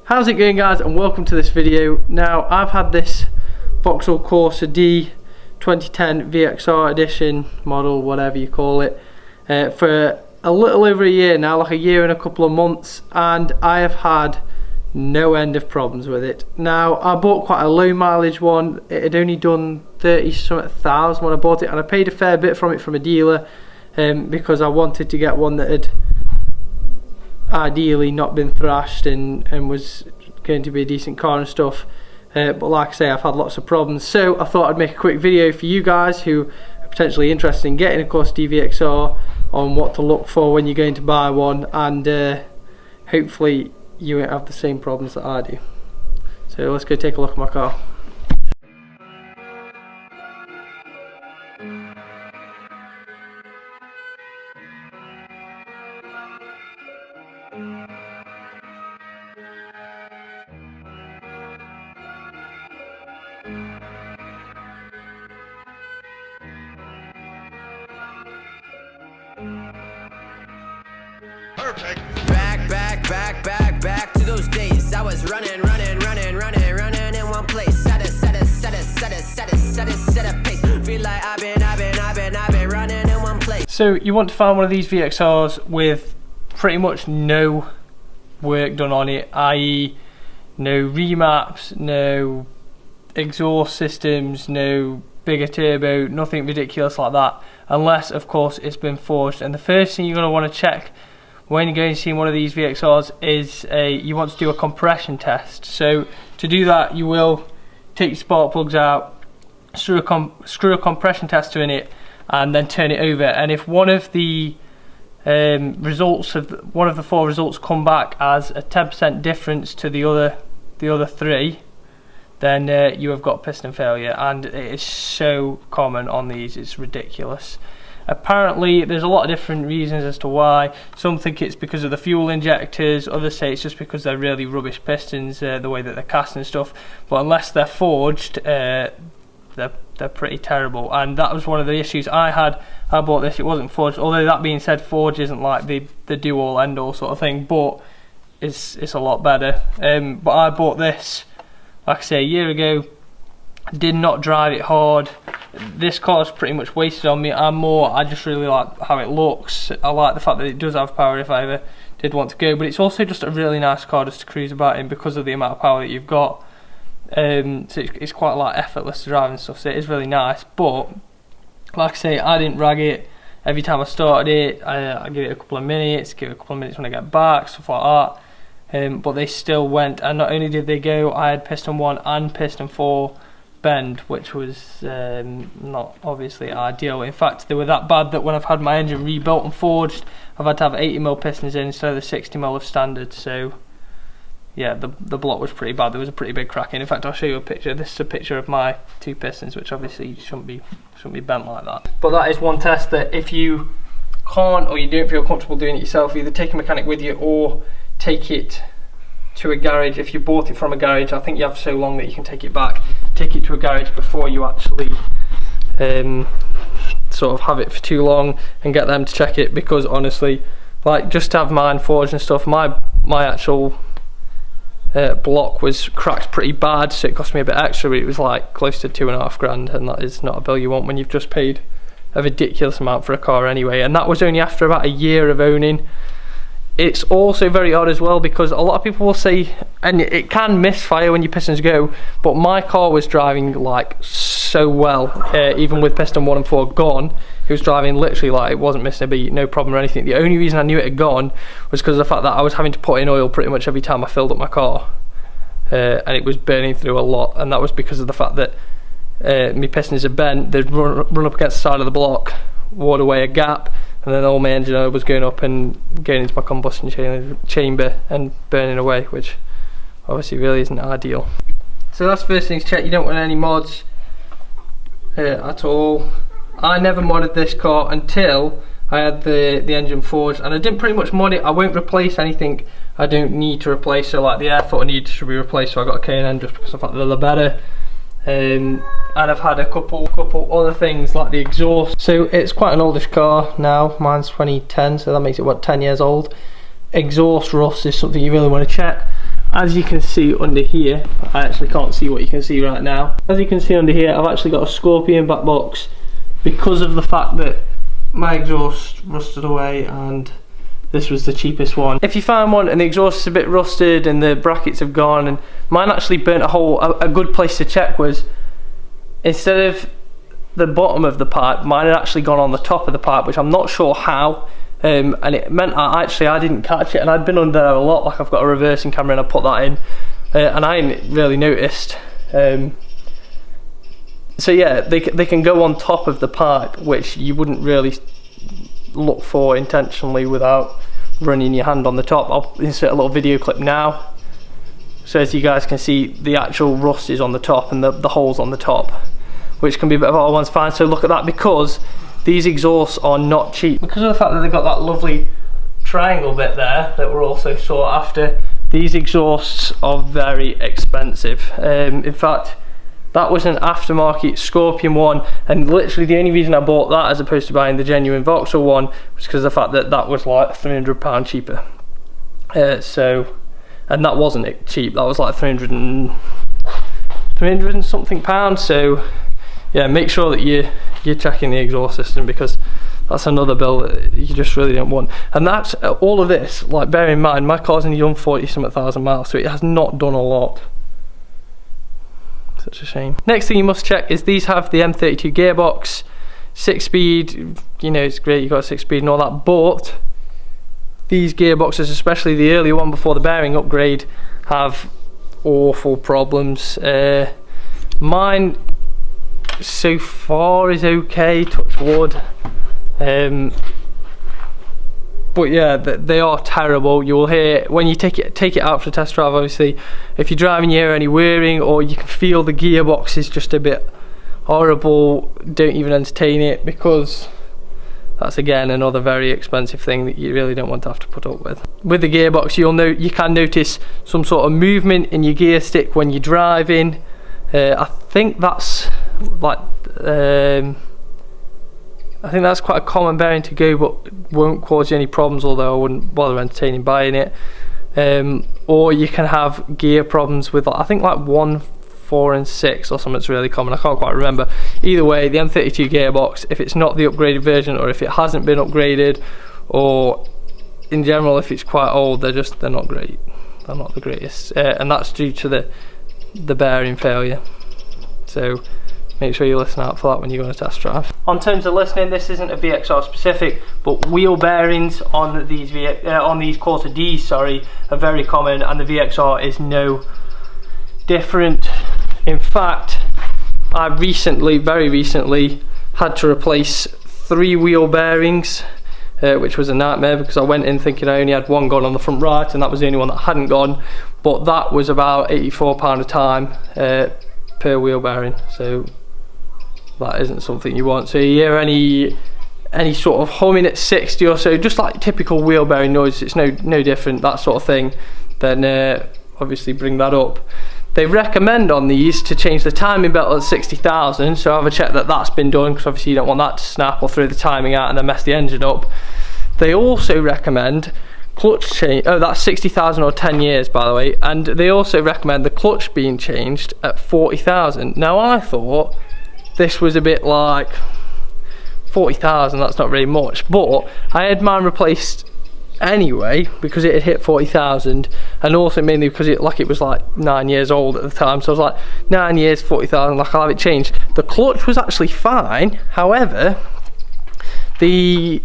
How's it going, guys, and welcome to this video. Now, I've had this Vauxhall Corsa D 2010 VXR edition model, whatever you call it, for a little over a year now, like a year and a couple of months, and I have had no end of problems with it. Now, I bought quite a low mileage one. It had only done 30-something thousand when I bought it, and I paid a fair bit from it from a dealer because I wanted to get one that had ideally not been thrashed and was going to be a decent car and stuff. But like I say, I've had lots of problems, so I thought I'd make a quick video for you guys who are potentially interested in getting a Corsa D VXR on what to look for when you're going to buy one, and hopefully you won't have the same problems that I do. So let's go take a look at my car. Perfect. Back to those days. I was running in one place. Set a pace. Feel like I've been running in one place. So you want to find one of these VXRs with pretty much no work done on it, i.e. no remaps, no exhaust systems, no bigger turbo, nothing ridiculous like that, unless of course it's been forged. And the first thing you're going to want to check when you're going to see one of these VXRs is you want to do a compression test. So to do that, you will take your spark plugs out, screw a compression tester in it, and then turn it over. And if one of the results of one of the four results come back as a 10% difference to the other three, then you have got piston failure, and it is so common on these, it's ridiculous. Apparently there's a lot of different reasons as to why. Some think it's because of the fuel injectors, others say it's just because they're really rubbish pistons, the way that they're cast and stuff, but unless they're forged, they're pretty terrible. And that was one of the issues I had. I bought this, it wasn't forged, although that being said, forged isn't like the do all end all sort of thing, but it's a lot better. But I bought this, like I say, a year ago. Did not drive it hard. This car's pretty much wasted on me. I just really like how it looks. I like the fact that it does have power if I ever did want to go, but it's also just a really nice car just to cruise about in because of the amount of power that you've got. So it's quite like effortless to drive and stuff, so it is really nice. But like I say, I didn't rag it. Every time I started it, I give it a couple of minutes, give it a couple of minutes when I get back, stuff like that. But they still went, and not only did they go, I had piston 1 and piston 4 bend, which was not obviously ideal. In fact, they were that bad that when I've had my engine rebuilt and forged, I've had to have 80mm pistons in instead of the 60mm of standard. So yeah, the block was pretty bad. There was a pretty big crack in. In fact, I'll show you a picture. This is a picture of my two pistons, which obviously shouldn't be bent like that. But that is one test that if you can't, or you don't feel comfortable doing it yourself, either take a mechanic with you or take it to a garage. If you bought it from a garage, I think you have so long that you can take it back. Take it to a garage before you actually sort of have it for too long and get them to check it, because honestly, like, just to have mine forged and stuff, my actual block was cracked pretty bad, so it cost me a bit extra, but it was like close to £2.5 grand, and that is not a bill you want when you've just paid a ridiculous amount for a car anyway. And that was only after about a year of owning. It's also very odd as well, because a lot of people will say, and it can misfire when your pistons go, but my car was driving like so well, even with piston 1 and 4 gone. It was driving literally like it wasn't missing a beat, no problem or anything. The only reason I knew it had gone was because of the fact that I was having to put in oil pretty much every time I filled up my car, and it was burning through a lot, and that was because of the fact that my pistons are bent. They'd run up against the side of the block, ward away a gap, and then all my engine oil was going up and going into my combustion chamber and burning away, which obviously really isn't ideal. So that's the first thing to check. You don't want any mods at all. I never modded this car until I had the engine forged, and I didn't pretty much mod it. I won't replace anything I don't need to replace, so like the air filter needs to be replaced, so I got a K&N just because I thought they were better. And I've had a couple other things like the exhaust. So it's quite an oldish car now, mine's 2010, so that makes it what, 10 years old. Exhaust rust is something you really want to check. as you can see under here, I actually can't see what you can see right now. As you can see under here, I've actually got a Scorpion back box because of the fact that my exhaust rusted away and this was the cheapest one. If you find one and the exhaust is a bit rusted and the brackets have gone, and mine actually burnt a hole, a good place to check was, instead of the bottom of the pipe, mine had actually gone on the top of the pipe, which I'm not sure how, and it meant I didn't catch it, and I'd been under there a lot, like I've got a reversing camera and I put that in, and I didn't really noticed. So yeah, they can go on top of the pipe, which you wouldn't really look for intentionally without running your hand on the top. I'll insert a little video clip now, so as you guys can see, the actual rust is on the top and the holes on the top, which can be a bit of all one's fine. So look at that, because these exhausts are not cheap. Because of the fact that they've got that lovely triangle bit there that we're also sought after, these exhausts are very expensive. In fact, that was an aftermarket Scorpion one, and literally the only reason I bought that as opposed to buying the genuine Vauxhall one was because of the fact that that was like £300 cheaper. And that wasn't cheap, that was like 300 and something pounds. So yeah, make sure that you're checking the exhaust system, because that's another bill that you just really don't want. And that's all of this, like, bear in mind, my car's only done 40-something thousand miles, so it has not done a lot. Such a shame. Next thing you must check is these have the M32 gearbox, 6-speed, you know, it's great, you've got a 6-speed and all that, but these gearboxes, especially the earlier one before the bearing upgrade, have awful problems. Mine so far is okay, touch wood. But yeah, they are terrible. You will hear when you take it out for a test drive, obviously, if you're driving, you hear any whirring, or you can feel the gearbox is just a bit horrible. Don't even entertain it, because that's again another very expensive thing that you really don't want to have to put up with. With the gearbox, you can notice some sort of movement in your gear stick when you're driving. I think that's like I think that's quite a common bearing to go, but won't cause you any problems, although I wouldn't bother entertaining buying it. Or you can have gear problems with, I think, like 1, 4 and 6 or something. It's really common, I can't quite remember. Either way, the M32 gearbox, if it's not the upgraded version, or if it hasn't been upgraded, or in general if it's quite old, they're not great. They're not the greatest, and that's due to the bearing failure. So make sure you listen out for that when you're going to test drive. On terms of listening, this isn't a VXR specific, but wheel bearings on these Corsa Ds, are very common, and the VXR is no different. In fact, I very recently had to replace 3 wheel bearings, which was a nightmare, because I went in thinking I only had one gone on the front right, and that was the only one that hadn't gone, but that was about £84 a time per wheel bearing. So that isn't something you want. So you hear any sort of humming at 60 or so, just like typical wheel bearing noise, it's no different, that sort of thing, then obviously bring that up. They recommend on these to change the timing belt at 60,000, so have a check that that's been done, because obviously you don't want that to snap or throw the timing out and then mess the engine up. They also recommend clutch change, oh, that's 60,000 or 10 years, by the way, and they also recommend the clutch being changed at 40,000. Now I thought this was a bit like 40,000, that's not really much, but I had mine replaced anyway because it had hit 40,000, and also mainly because it was like 9 years old at the time, so I was like, 9 years, 40,000, like, I'll have it changed. The clutch was actually fine, however the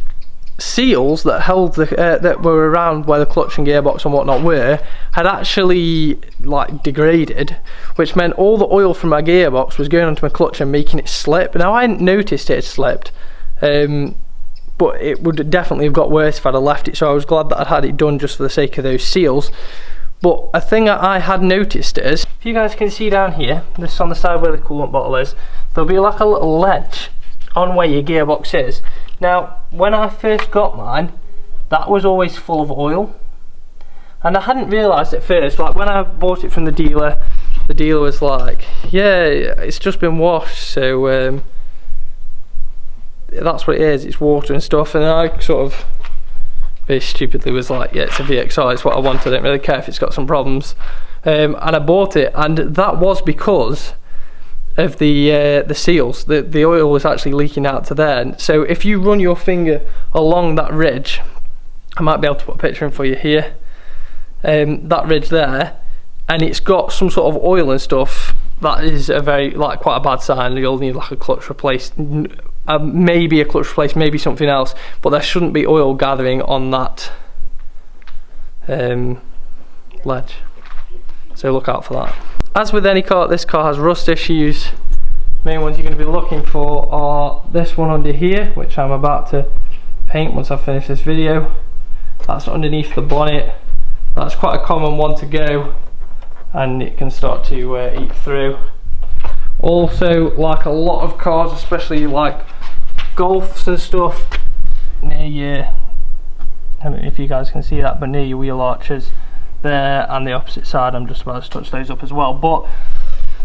seals that held that were around where the clutch and gearbox and whatnot were had actually like degraded, which meant all the oil from my gearbox was going onto my clutch and making it slip. Now I hadn't noticed it had slipped, but it would definitely have got worse if I'd have left it, so I was glad that I'd had it done just for the sake of those seals. But a thing that I had noticed is, if you guys can see down here, this on the side where the coolant bottle is, there'll be like a little ledge on where your gearbox is. Now when I first got mine, that was always full of oil, and I hadn't realised at first. Like when I bought it from the dealer was like, yeah, it's just been washed, so that's what it is, it's water and stuff. And I sort of very stupidly was like, yeah, it's a VXR, it's what I want, I don't really care if it's got some problems. And I bought it, and that was because of the seals. The oil was actually leaking out to there. So if you run your finger along that ridge, I might be able to put a picture in for you here, that ridge there, and it's got some sort of oil and stuff, that is a very, like, quite a bad sign. You'll need like a clutch replaced, maybe a clutch replaced, maybe something else, but there shouldn't be oil gathering on that ledge, so look out for that. As with any car, this car has rust issues. Main ones you're going to be looking for are this one under here, which I'm about to paint once I finish this video. That's underneath the bonnet. That's quite a common one to go, and it can start to eat through. Also, like a lot of cars, especially like Golfs and stuff, near your, I don't know if you guys can see that, but near your wheel arches there and the opposite side, I'm just about to touch those up as well. But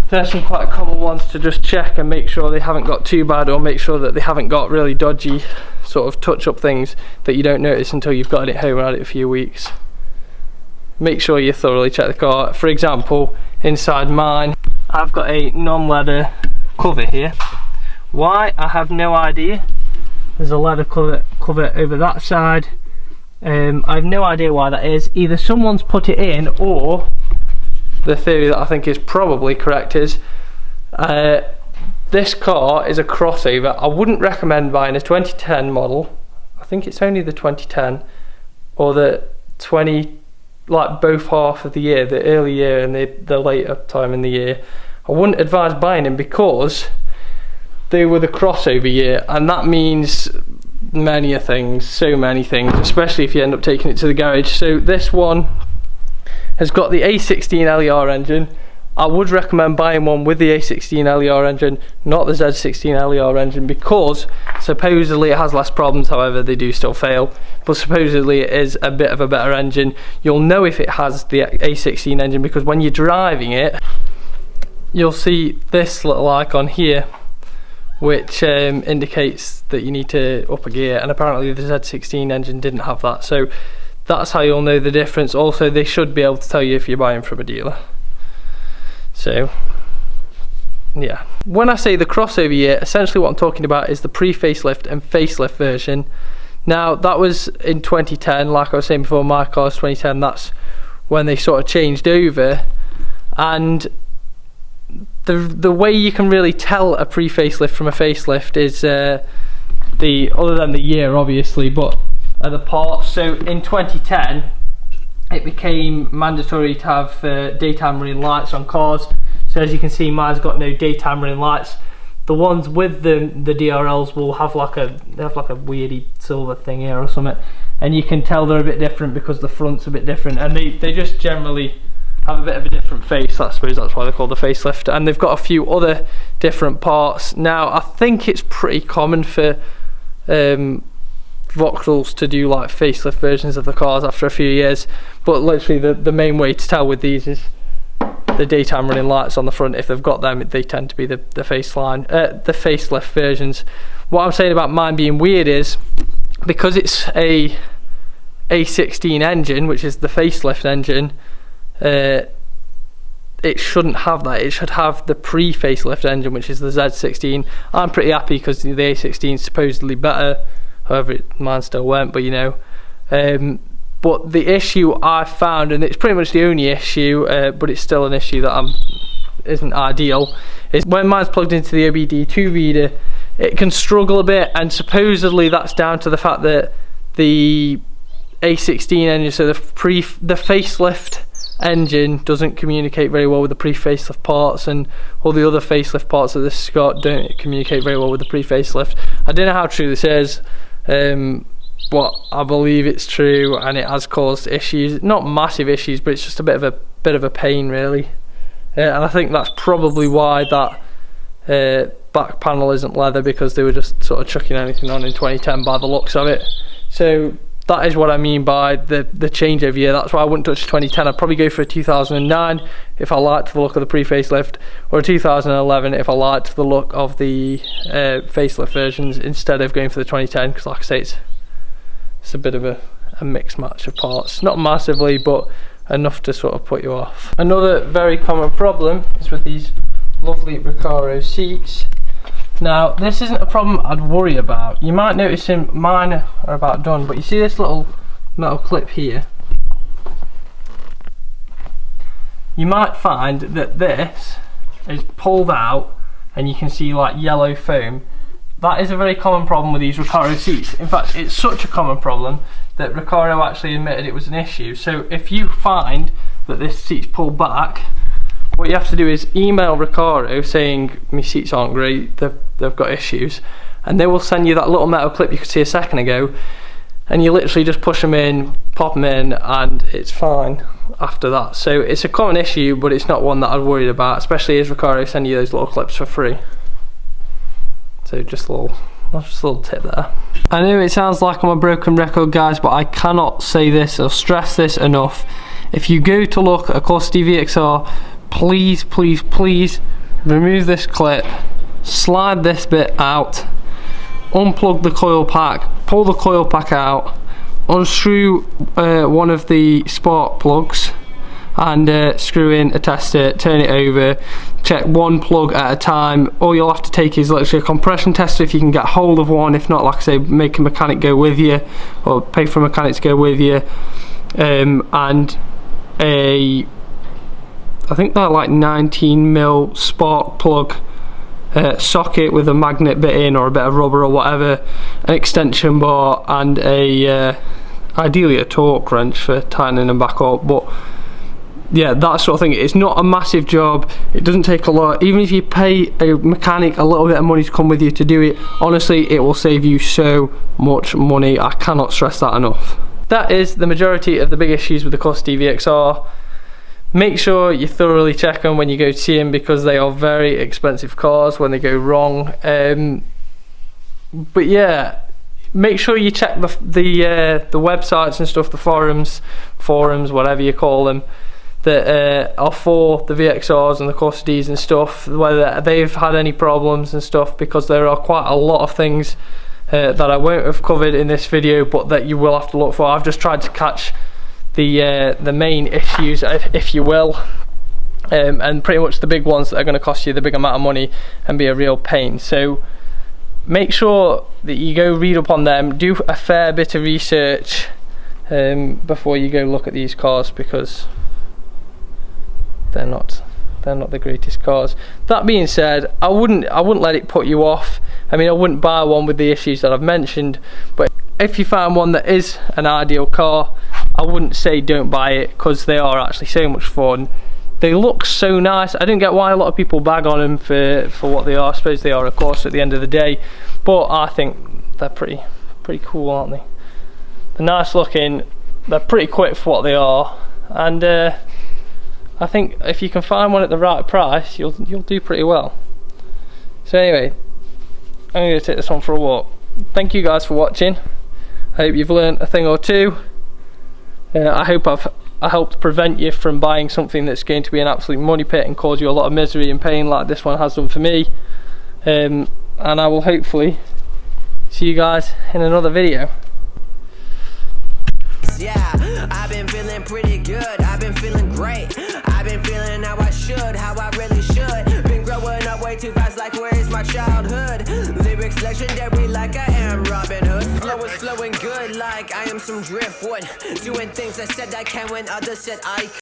there's some quite common ones to just check and make sure they haven't got too bad, or make sure that they haven't got really dodgy sort of touch up things that you don't notice until you've got it home and had it a few weeks. Make sure you thoroughly check the car. For example, inside mine, I've got a non-leather cover here. Why? I have no idea. There's a leather cover over that side. I have no idea why that is. Either someone's put it in, or the theory that I think is probably correct is this car is a crossover. I wouldn't recommend buying a 2010 model. I think it's only the 2010 or the 20, like both half of the year, the early year and the later time in the year. I wouldn't advise buying them because they were the crossover year, and that means many things, so many things, especially if you end up taking it to the garage. So this one has got the A16 LER engine. I would recommend buying one with the A16 LER engine, not the Z16 LER engine, because supposedly it has less problems. However, they do still fail, but supposedly it is a bit of a better engine. You'll know if it has the A16 engine because when you're driving it, you'll see this little icon here, which indicates that you need to up a gear, and apparently the Z16 engine didn't have that, so that's how you'll know the difference. Also, they should be able to tell you if you're buying from a dealer. So yeah, when I say the crossover year, essentially what I'm talking about is the pre-facelift and facelift version. Now that was in 2010, like I was saying before, my car's 2010, that's when they sort of changed over. And the way you can really tell a pre-facelift from a facelift is other than the year obviously, but the parts. So in 2010 it became mandatory to have daytime running lights on cars. So as you can see, mine's got no daytime running lights. The ones with the DRLs will have like a weirdy silver thing here or something, and you can tell they're a bit different because the front's a bit different, and they just generally have a bit of a different face. I suppose that's why they're called the facelift. And they've got a few other different parts. Now I think it's pretty common for Vauxhalls to do like facelift versions of the cars after a few years, but literally the main way to tell with these is the daytime running lights on the front. If they've got them, they tend to be the facelift versions. What I'm saying about mine being weird is because it's a A16 engine, which is the facelift engine, it shouldn't have that. It should have the pre-facelift engine, which is the Z16. I'm pretty happy because the A16 is supposedly better. However, mine still weren't, but you know. But the issue I found, and it's pretty much the only issue, but it's still an issue that isn't ideal, is when mine's plugged into the OBD2 reader, it can struggle a bit, and supposedly that's down to the fact that the A16 engine, so the facelift engine doesn't communicate very well with the pre-facelift parts, and all the other facelift parts of this car don't communicate very well with the pre-facelift. I don't know how true this is, but I believe it's true, and it has caused issues. Not massive issues, but it's just a bit of a pain really. And I think that's probably why that back panel isn't leather, because they were just sort of chucking anything on in 2010 by the looks of it. So that is what I mean by the changeover year. That's why I wouldn't touch 2010. I'd probably go for a 2009 if I liked the look of the pre-facelift, or a 2011 if I liked the look of the facelift versions, instead of going for the 2010, because like I say, it's a bit of a a mixed match of parts. Not massively, but enough to sort of put you off. Another very common problem is with these lovely Recaro seats. Now, this isn't a problem I'd worry about. You might notice mine are about done, but you see this little metal clip here? You might find that this is pulled out and you can see like yellow foam. That is a very common problem with these Recaro seats. In fact, it's such a common problem that Recaro actually admitted it was an issue. So if you find that this seat's pulled back, what you have to do is email Recaro saying my seats aren't great, they've got issues, and they will send you that little metal clip you could see a second ago, and you literally just push them in, pop them in, and it's fine after that. So it's a common issue, but it's not one that I'd worried about, especially as Recaro send you those little clips for free. So just a little tip there. I know it sounds like I'm a broken record, guys, but I cannot say this or stress this enough. If you go to look at a Corsa D VXR, please, please, please remove this clip, slide this bit out, unplug the coil pack, pull the coil pack out, unscrew one of the spark plugs, and screw in a tester, turn it over, check one plug at a time. All you'll have to take is literally a compression tester if you can get hold of one. If not, like I say, make a mechanic go with you, or pay for a mechanic to go with you, and I think they're like 19mm spark plug socket with a magnet bit in, or a bit of rubber or whatever, an extension bar, and ideally a torque wrench for tightening them back up. But yeah, that sort of thing. It's not a massive job, it doesn't take a lot. Even if you pay a mechanic a little bit of money to come with you to do it, honestly, it will save you so much money. I cannot stress that enough. That is the majority of the big issues with the Corsa D VXR. Make sure you thoroughly check them when you go to see them, because they are very expensive cars when they go wrong. But yeah, make sure you check the websites and stuff, the forums, whatever you call them, that are for the VXRs and the Corsa Ds and stuff, whether they've had any problems and stuff, because there are quite a lot of things that I won't have covered in this video, but that you will have to look for. I've just tried to catch the main issues, if you will, and pretty much the big ones that are going to cost you the big amount of money and be a real pain. So make sure that you go read up on them, do a fair bit of research before you go look at these cars, because they're not the greatest cars. That being said, I wouldn't let it put you off. I mean, I wouldn't buy one with the issues that I've mentioned, but if you find one that is an ideal car, I wouldn't say don't buy it, because they are actually so much fun. They look so nice. I don't get why a lot of people bag on them for what they are. I suppose they are, of course, at the end of the day, but I think they're pretty cool, aren't they? They're nice looking, they're pretty quick for what they are, and I think if you can find one at the right price, you'll do pretty well. So anyway, I'm going to take this one for a walk. Thank you guys for watching. I hope you've learned a thing or two. I hope I helped prevent you from buying something that's going to be an absolute money pit and cause you a lot of misery and pain like this one has done for me. And I will hopefully see you guys in another video. Yeah, I've been feeling pretty good, I've been feeling great, I've been feeling how I should, how I really should. Been growing up way too fast, like where is my childhood? Lyrics legendary like I am Robin Hood. Flow is flowing good like I am some driftwood. Doing things I said I can when others said I